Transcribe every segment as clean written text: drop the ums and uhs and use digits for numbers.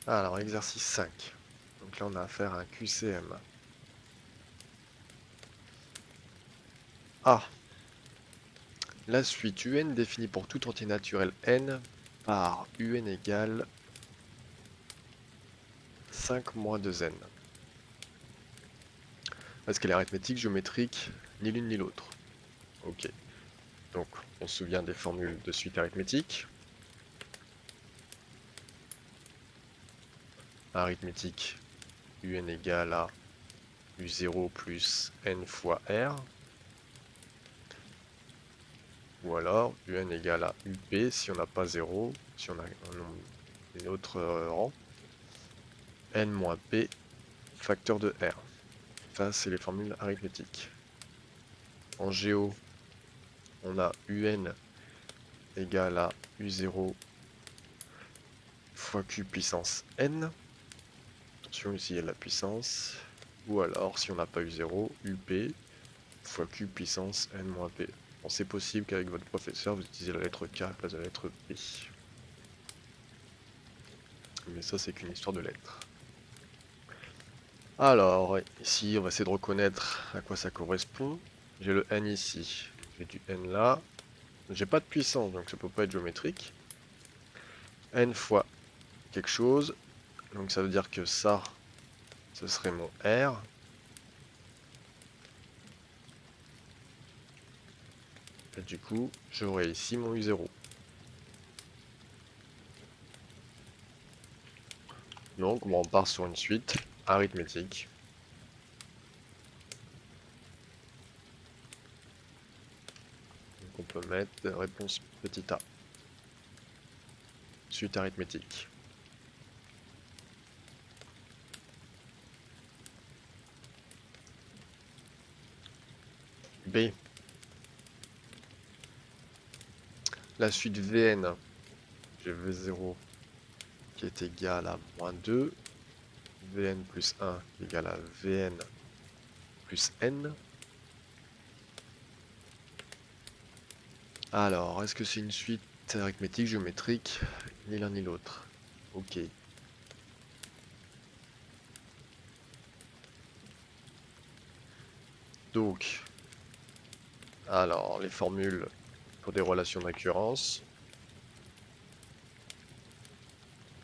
Alors, exercice 5. Donc là, on a affaire à un QCM. Ah, la suite UN définie pour tout entier naturel n par UN égale 5 moins 2n. Est-ce qu'elle est arithmétique, géométrique, ni l'une ni l'autre? Ok. Donc, on se souvient des formules de suite arithmétique. Arithmétique, UN égale à U0 plus n fois R. Ou alors UN égale à UP si on n'a pas 0, si on a un autre rang. N moins P, facteur de R. Ça, c'est les formules arithmétiques. En géo, on a UN égale à U0 fois Q puissance N. Attention, ici, il y a la puissance. Ou alors, si on n'a pas U0, UP fois Q puissance N moins P. Bon, c'est possible qu'avec votre professeur, vous utilisez la lettre K à la place de la lettre P. Mais ça, c'est qu'une histoire de lettres. Alors, ici, on va essayer de reconnaître à quoi ça correspond. J'ai le N ici. J'ai du N là. J'ai pas de puissance, donc ça peut pas être géométrique. N fois quelque chose. Donc ça veut dire que ça, ce serait mon R. Et du coup, j'aurai ici mon U0. Donc on part sur une suite arithmétique. Donc on peut mettre réponse petit a. Suite arithmétique. B. La suite Vn. J'ai V0 qui est égal à moins 2. Vn plus 1 égale à Vn plus n. Alors, est-ce que c'est une suite arithmétique, géométrique? Ni l'un ni l'autre. Ok. Donc, alors, les formules pour des relations d'occurrence.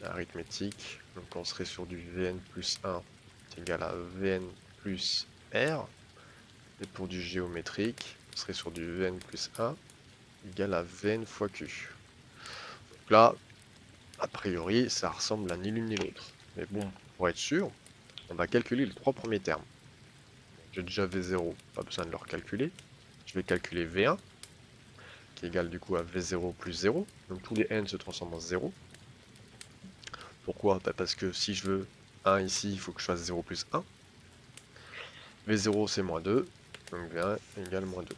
Arithmétique. Donc, on serait sur du Vn plus 1 est égal à Vn plus R. Et pour du géométrique, on serait sur du Vn plus 1 égale à Vn fois Q. Donc là, a priori, ça ressemble à ni l'une ni l'autre. Mais bon, pour être sûr, on va calculer les trois premiers termes. J'ai déjà V0, pas besoin de le recalculer. Je vais calculer V1, qui est égal du coup à V0 plus 0. Donc tous les n se transforment en 0. Pourquoi? Parce que si je veux 1 ici, il faut que je fasse 0 plus 1. V0 c'est moins 2, donc V1 égale moins 2.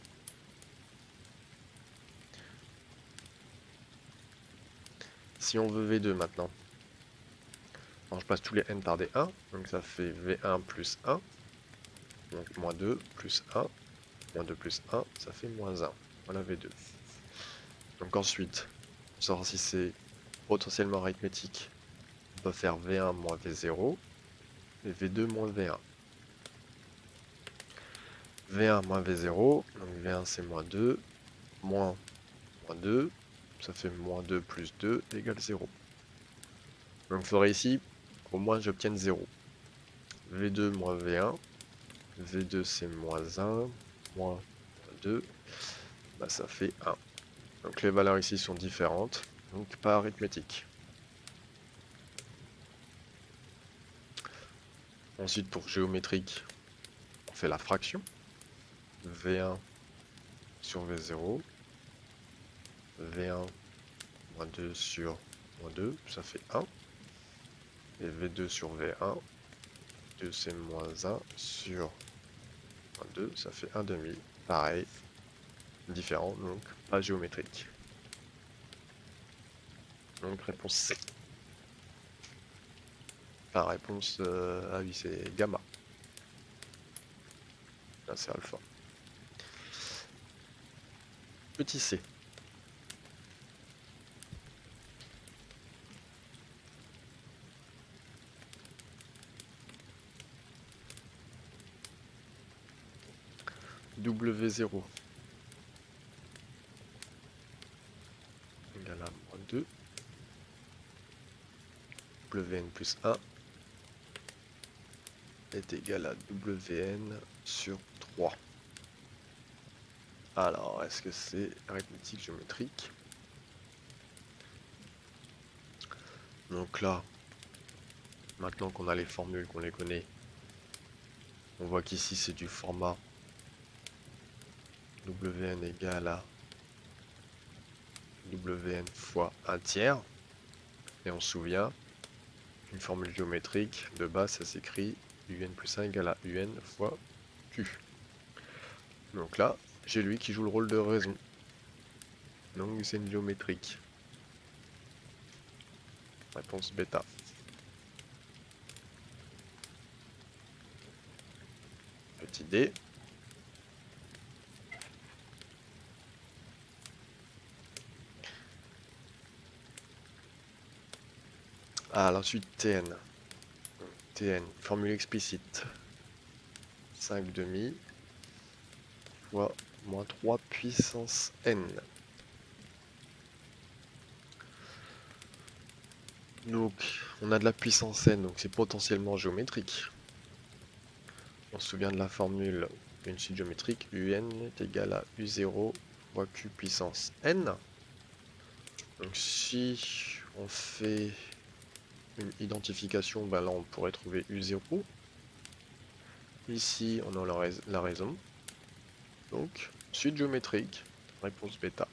Si on veut V2 maintenant, alors je passe tous les n par des 1, donc ça fait V1 plus 1, donc moins 2 plus 1, moins 2 plus 1, ça fait moins 1. Voilà V2. Donc ensuite, pour savoir si c'est potentiellement arithmétique, on peut faire V1 moins V0 et V2 moins V1. V1 moins V0, donc V1 c'est moins 2, moins 2, ça fait moins 2 plus 2 égale 0. Donc il faudrait ici qu'au moins j'obtienne 0. V2 moins V1, V2 c'est moins 1, moins 2, bah ça fait 1. Donc les valeurs ici sont différentes, donc pas arithmétique. Ensuite pour géométrique, on fait la fraction. V1 sur V0, V1 moins 2 sur moins 2, ça fait 1. Et V2 sur V1, 2 c'est moins 1 sur moins 2, ça fait 1 demi. Pareil, différent, donc pas géométrique. Donc réponse C. Enfin réponse, ah oui c'est gamma. Là c'est alpha. Petit c. W0 égale à moins 2. Wn plus 1 est égal à Wn sur 3. Alors, est-ce que c'est arithmétique géométrique? Donc là, maintenant qu'on a les formules, qu'on les connaît, on voit qu'ici c'est du format Wn égale à Wn fois 1 tiers. Et on se souvient, une formule géométrique, de base ça s'écrit Un plus 1 égale à Un fois Q. Donc là, j'ai lui qui joue le rôle de raison. Donc c'est une géométrique. Réponse bêta. Petit D. Ah, ensuite Tn. Tn, formule explicite. 5 demi fois moins 3 puissance n. Donc, on a de la puissance n, donc c'est potentiellement géométrique. On se souvient de la formule d'une suite géométrique, Un est égal à U0 fois Q puissance n. Donc si on fait une identification, ben là on pourrait trouver U0. Ici on a la raison. Donc, suite géométrique, réponse bêta.